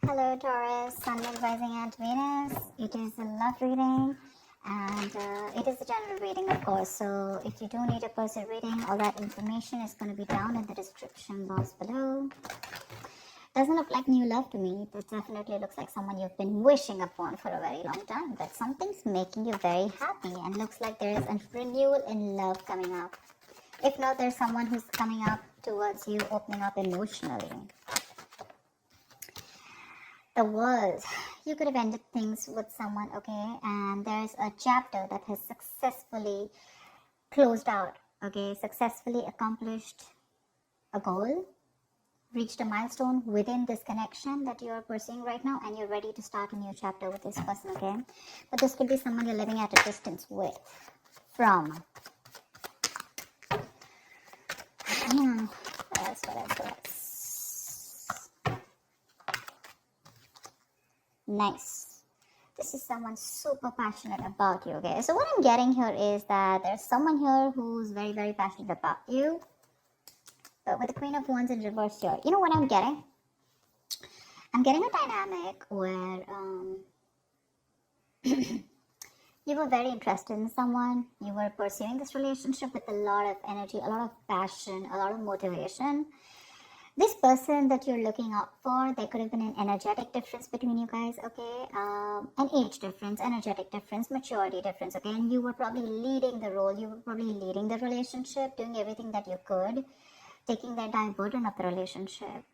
Hello Taurus, Sun, Moon, Rising and Venus. It is a love reading and it is a general reading of course. So if you do need a personal reading, all that information is going to be down in the description box below. Doesn't look like new love to me. It definitely looks like someone you've been wishing upon for a very long time. But something's making you very happy and looks like there is a renewal in love coming up. If not, there's someone who's coming up towards you, opening up emotionally. The world. You could have ended things with someone, okay, and there's a chapter that has successfully closed out, okay, successfully accomplished a goal, reached a milestone within this connection that you're pursuing right now, and you're ready to start a new chapter with this person, okay. But this could be someone you're living at a distance with, from. What else? Nice. This is someone super passionate about you, okay? So what I'm getting here is that there's someone here who's very, very passionate about you. But with the Queen of Wands in reverse here, you know what I'm getting? I'm getting a dynamic where you were very interested in someone. You were pursuing this relationship with a lot of energy, a lot of passion, a lot of motivation. This person that you're looking out for, there could have been an energetic difference between you guys, okay? An age difference, energetic difference, maturity difference, okay? And you were probably leading the role, you were probably leading the relationship, doing everything that you could, taking the entire burden of the relationship.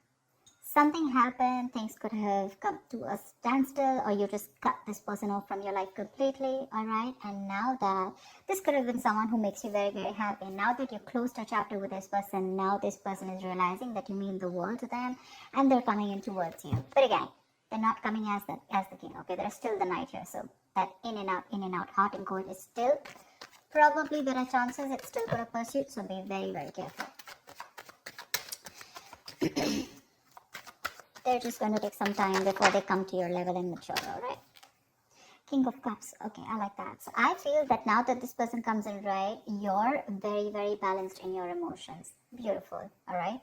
Something happened, things could have come to a standstill, or you just cut this person off from your life completely, alright? And now that this could have been someone who makes you very, very happy. Now that you closed a chapter with this person, now this person is realizing that you mean the world to them, and they're coming in towards you. But again, they're not coming as the king, okay? There's still the knight here, so that in and out, hot and cold is still, probably there are chances it's still going to pursue, so be very, very careful. They're just going to take some time before they come to your level and mature, alright? King of Cups. Okay, I like that. So I feel that now that this person comes in, right, you're very, very balanced in your emotions. Beautiful, alright?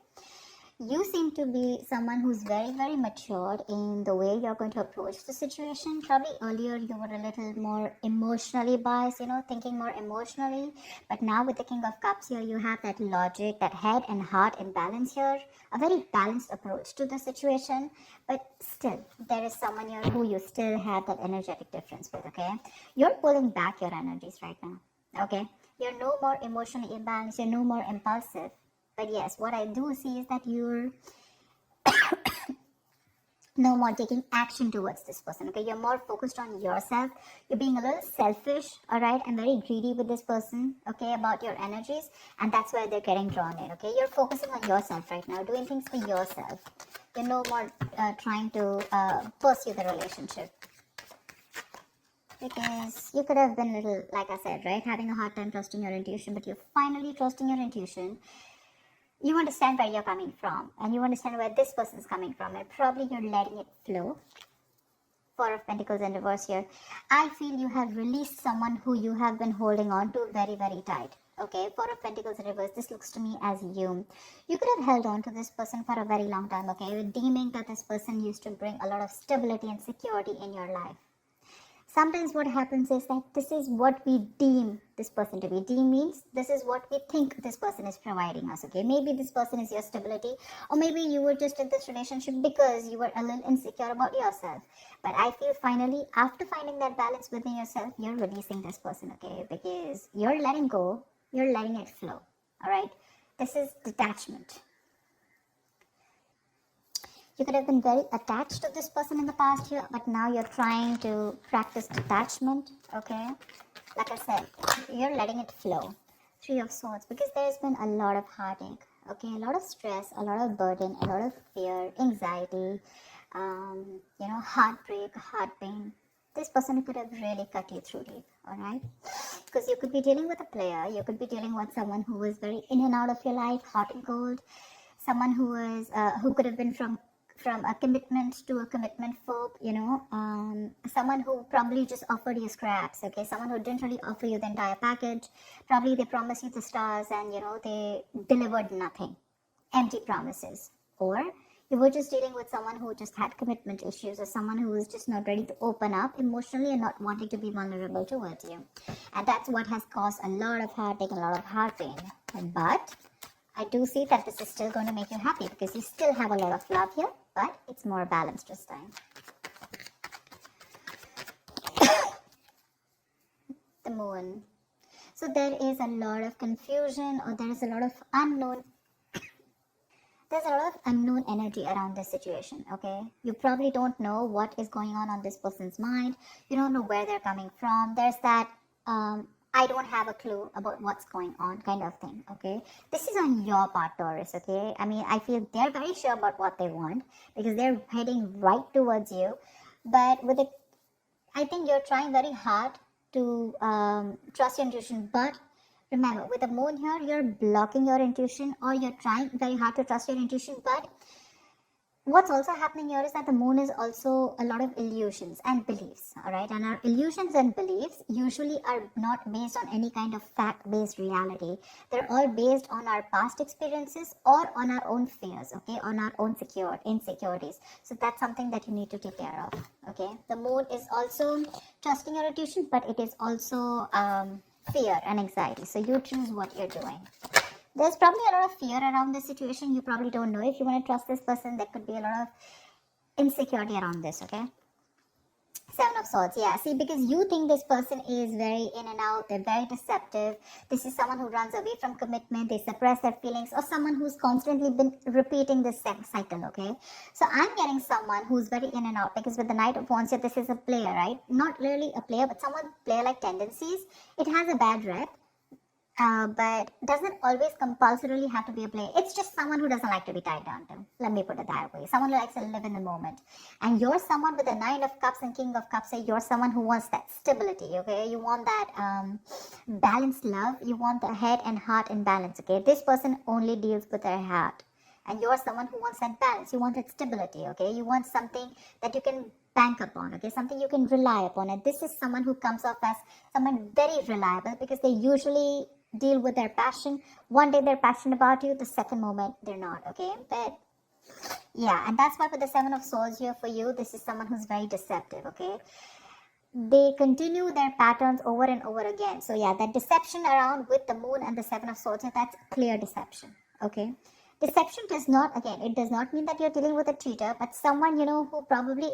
You seem to be someone who's very, very matured in the way you're going to approach the situation. Probably earlier you were a little more emotionally biased, thinking more emotionally. But now with the King of Cups here, you have that logic, that head and heart in balance here. A very balanced approach to the situation. But still, there is someone here who you still have that energetic difference with, okay? You're pulling back your energies right now, okay? You're no more emotionally imbalanced. You're no more impulsive. But yes, what I do see is that you're no more taking action towards this person, okay? You're more focused on yourself. You're being a little selfish, all right? And very greedy with this person, okay, about your energies. And that's where they're getting drawn in, okay? You're focusing on yourself right now, doing things for yourself. You're no more trying to pursue the relationship. Because you could have been a little, like I said, right? Having a hard time trusting your intuition, but you're finally trusting your intuition. You understand where you're coming from, and you understand where this person is coming from, and probably you're letting it flow. Four of Pentacles in reverse here. I feel you have released someone who you have been holding on to very, very tight. Okay, Four of Pentacles in reverse. This looks to me as you. You could have held on to this person for a very long time, okay, deeming that this person used to bring a lot of stability and security in your life. Sometimes what happens is that this is what we deem this person to be. Deem means this is what we think this person is providing us, okay? Maybe this person is your stability, or maybe you were just in this relationship because you were a little insecure about yourself. But I feel finally, after finding that balance within yourself, you're releasing this person, okay? Because you're letting go, you're letting it flow, all right? This is detachment. You could have been very attached to this person in the past here, but now you're trying to practice detachment, okay? Like I said, you're letting it flow. Three of Swords, because there's been a lot of heartache, okay? A lot of stress, a lot of burden, a lot of fear, anxiety, heartbreak, heart pain. This person could have really cut you through deep, alright? Because you could be dealing with a player, you could be dealing with someone who was very in and out of your life, hot and cold, someone who could have been from a commitment to a commitment phobe, someone who probably just offered you scraps, okay, someone who didn't really offer you the entire package. Probably they promised you the stars and, they delivered nothing, empty promises. Or You were just dealing with someone who just had commitment issues, or someone who is just not ready to open up emotionally and not wanting to be vulnerable towards you. And that's what has caused a lot of heartache, a lot of heart pain. But I do see that this is still going to make you happy, because you still have a lot of love here, but it's more balanced this time. The moon. So there is a lot of confusion, or there is a lot of unknown. There's a lot of unknown energy around this situation, okay? You probably don't know what is going on this person's mind. You don't know where they're coming from. There's that, I don't have a clue about what's going on kind of thing, okay? This is on your part, Taurus, okay? I mean, I feel they're very sure about what they want, because they're heading right towards you. But with it, I think you're trying very hard to trust your intuition, but remember, with the moon here, you're blocking your intuition, or you're trying very hard to trust your intuition. But what's also happening here is that the moon is also a lot of illusions and beliefs, all right? And our illusions and beliefs usually are not based on any kind of fact-based reality. They're all based on our past experiences or on our own fears, okay? On our own insecurities. So that's something that you need to take care of, okay? The moon is also trusting your intuition, but it is also fear and anxiety. So you choose what you're doing. There's probably a lot of fear around this situation. You probably don't know if you want to trust this person. There could be a lot of insecurity around this, okay? Seven of Swords, yeah. See, because you think this person is very in and out, they're very deceptive. This is someone who runs away from commitment, they suppress their feelings, or someone who's constantly been repeating this cycle, okay? So I'm getting someone who's very in and out, because with the Knight of Wands here, this is a player, right? Not really a player, but someone player-like tendencies. It has a bad rep. But doesn't always compulsorily have to be a player. It's just someone who doesn't like to be tied down to. Let me put it that way. Someone who likes to live in the moment. And you're someone with the Nine of Cups and King of Cups. So you're someone who wants that stability, okay? You want that balanced love. You want the head and heart in balance, okay? This person only deals with their heart. And you're someone who wants that balance. You want that stability, okay? You want something that you can bank upon, okay? Something you can rely upon. And this is someone who comes off as someone very reliable, because they usually deal with their passion. One day they're passionate about you, the second moment they're not, okay? But yeah, and that's why with the Seven of Swords here for you, this is someone who's very deceptive, okay? They continue their patterns over and over again. So yeah, that deception around with the moon and the Seven of Swords here, that's clear deception, okay? Deception does not, again, it does not mean that you're dealing with a cheater, but someone, you know, who probably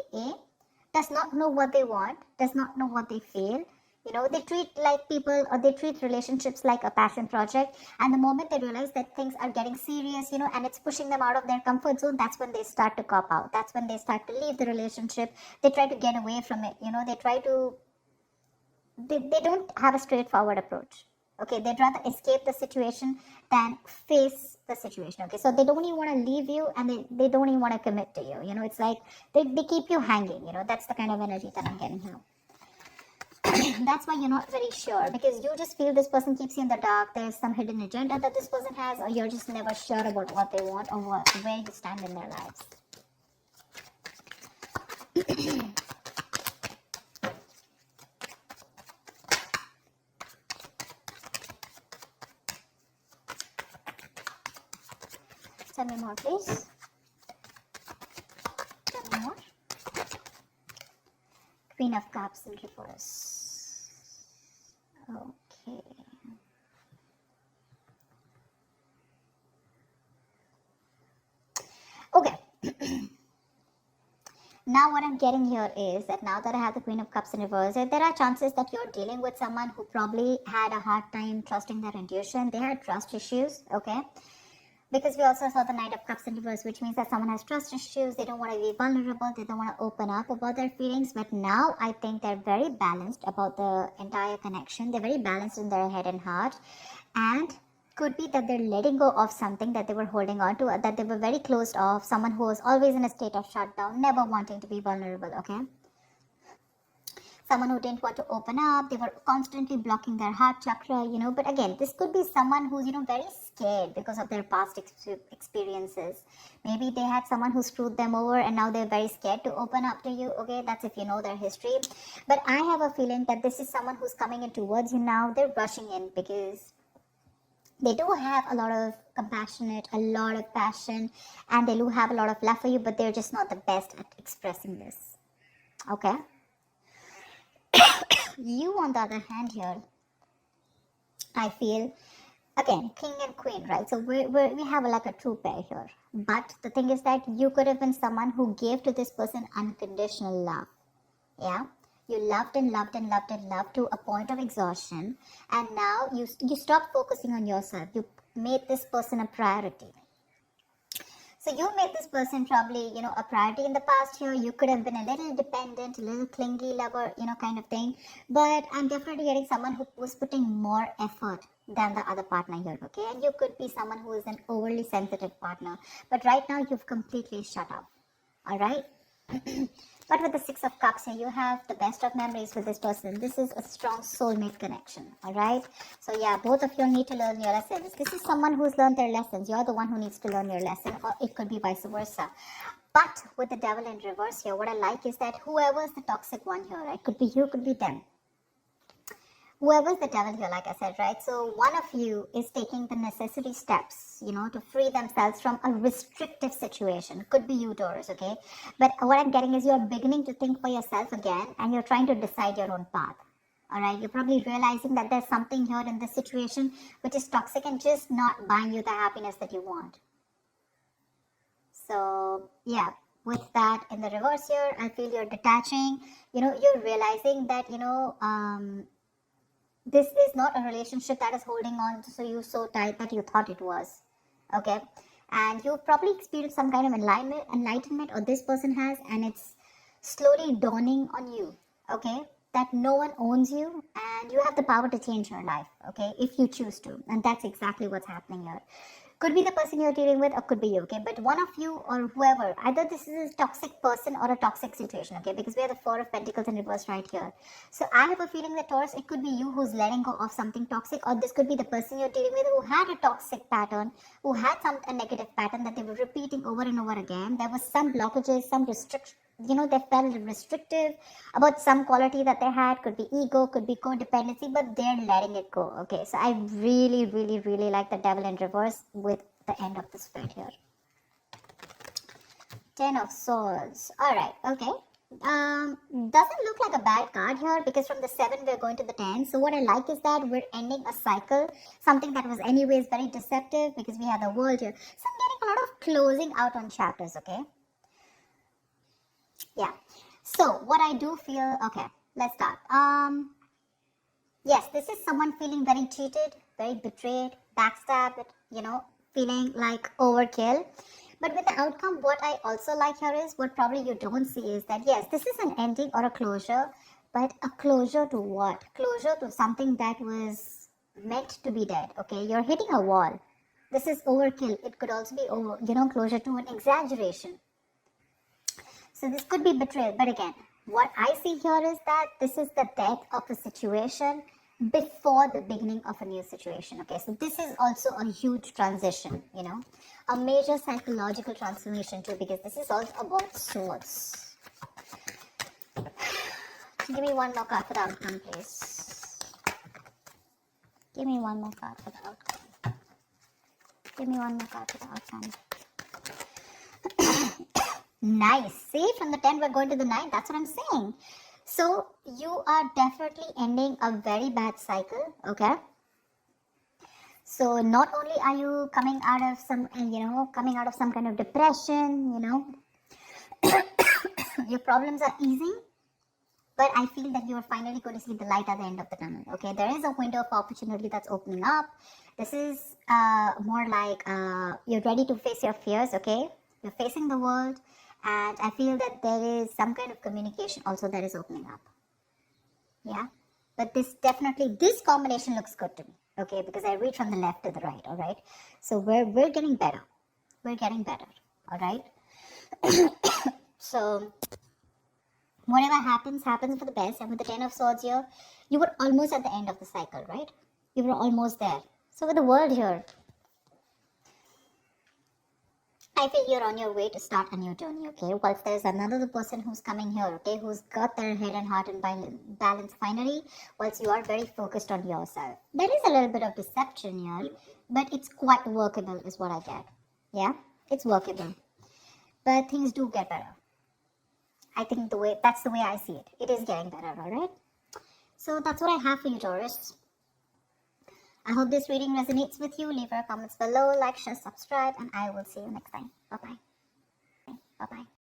does not know what they want, does not know what they feel. You know, they treat like people, or they treat relationships like a passion project. And the moment they realize that things are getting serious, you know, and it's pushing them out of their comfort zone, that's when they start to cop out. That's when they start to leave the relationship. They try to get away from it. You know, they try to, they don't have a straightforward approach. Okay, they'd rather escape the situation than face the situation. Okay, so they don't even want to leave you, and they don't even want to commit to you. You know, it's like they keep you hanging. You know, that's the kind of energy that I'm getting here. That's why you're not very sure, because you just feel this person keeps you in the dark. There's some hidden agenda that this person has, or you're just never sure about what they want, or where you stand in their lives. Tell me more, please. Tell me more. Queen of Cups in reverse. Okay. Okay. Now what I'm getting here is that now that I have the Queen of Cups in reverse, there are chances that you're dealing with someone who probably had a hard time trusting their intuition. They had trust issues, okay? Because we also saw the Knight of Cups in reverse, which means that someone has trust issues. They don't want to be vulnerable. They don't want to open up about their feelings. But now I think they're very balanced about the entire connection. They're very balanced in their head and heart. And could be that they're letting go of something that they were holding on to, that they were very closed off. Someone who was always in a state of shutdown, never wanting to be vulnerable, okay? Someone who didn't want to open up, they were constantly blocking their heart chakra, you know. But again, this could be someone who's, you know, very scared because of their past experiences. Maybe they had someone who screwed them over, and now they're very scared to open up to you, okay? That's if you know their history. But I have a feeling that this is someone who's coming in towards you now. They're rushing in because They do have a lot of compassionate, a lot of passion, and they do have a lot of love for you, but they're just not the best at expressing this. Okay? You, on the other hand, here, I feel, again, king and queen, right? So we have like a true pair here. But the thing is that you could have been someone who gave to this person unconditional love. Yeah, you loved and loved and loved and loved to a point of exhaustion, and now you stopped focusing on yourself. You made this person a priority. So you made this person probably, a priority in the past here. You could have been a little dependent, a little clingy lover, kind of thing. But I'm definitely getting someone who was putting more effort than the other partner here, okay? And you could be someone who is an overly sensitive partner. But right now you've completely shut up, all right? But with the Six of Cups here, you have the best of memories with this person. This is a strong soulmate connection, all right? So yeah, both of you need to learn your lessons. This is someone who's learned their lessons. You're the one who needs to learn your lesson, or it could be vice versa. But with the devil in reverse here, what I like is that whoever's the toxic one here, right? Could be you, could be them. Whoever's the devil here, like I said, right? So one of you is taking the necessary steps, to free themselves from a restrictive situation. Could be you, Taurus, okay? But what I'm getting is you're beginning to think for yourself again, and you're trying to decide your own path. All right, you're probably realizing that there's something here in this situation which is toxic and just not buying you the happiness that you want. So yeah, with that in the reverse here, I feel you're detaching. You're realizing that this is not a relationship that is holding on to you so tight that you thought it was. Okay, and you've probably experienced some kind of enlightenment, or this person has, and it's slowly dawning on you, okay, that no one owns you and you have the power to change your life, okay, if you choose to. And that's exactly what's happening here. Could be the person you're dealing with, or could be you, okay? But one of you or whoever, either this is a toxic person or a toxic situation, okay? Because we have the Four of Pentacles in reverse right here. So I have a feeling that, Taurus, it could be you who's letting go of something toxic, or this could be the person you're dealing with who had a toxic pattern, who had a negative pattern that they were repeating over and over again. There was some blockages, some restrictions. They felt restrictive about some quality that they had. Could be ego, could be codependency, but they're letting it go. Okay, so I really, really, really like the devil in reverse with the end of the spread here. 10 of Swords. Alright, okay. Doesn't look like a bad card here, because from the 7 we're going to the 10. So what I like is that we're ending a cycle, something that was anyways very deceptive, because we have the World here. So I'm getting a lot of closing out on chapters, okay? Yeah. So what I do feel, okay, let's start. Yes, this is someone feeling very cheated, very betrayed, backstabbed, feeling like overkill. But with the outcome, what I also like here is, what probably you don't see is that, yes, this is an ending or a closure, but a closure to what? Closure to something that was meant to be dead, okay? You're hitting a wall. This is overkill. It could also be, closure to an exaggeration. So this could be betrayal, but again, what I see here is that this is the death of a situation before the beginning of a new situation. Okay, so this is also a huge transition, a major psychological transformation too, because this is also about swords. Give me one more card for the outcome, please. Give me one more card for the outcome. Give me one more card for the outcome. Nice. See, from the 10 we're going to the 9. That's what I'm saying. So you are definitely ending a very bad cycle, okay? So not only are you coming out of some, some kind of depression, your problems are easing, but I feel that you are finally going to see the light at the end of the tunnel, okay? There is a window of opportunity that's opening up. This is more like you're ready to face your fears, okay? You're facing the world. And I feel that there is some kind of communication also that is opening up. Yeah. But this combination looks good to me. Okay. Because I read from the left to the right. All right. So we're getting better. We're getting better. All right. So whatever happens for the best. And with the 10 of Swords here, you were almost at the end of the cycle, right? You were almost there. So with the World here, I feel you're on your way to start a new journey, okay? Whilst there's another person who's coming here, okay, who's got their head and heart in balance finally, whilst you are very focused on yourself. There is a little bit of deception here, but it's quite workable is what I get. Yeah, it's workable, but things do get better. I think that's the way I see it. It is getting better, all right? So that's what I have for you, Taurus. I hope this reading resonates with you. Leave your comments below, like, share, subscribe, and I will see you next time. Bye-bye. Bye-bye.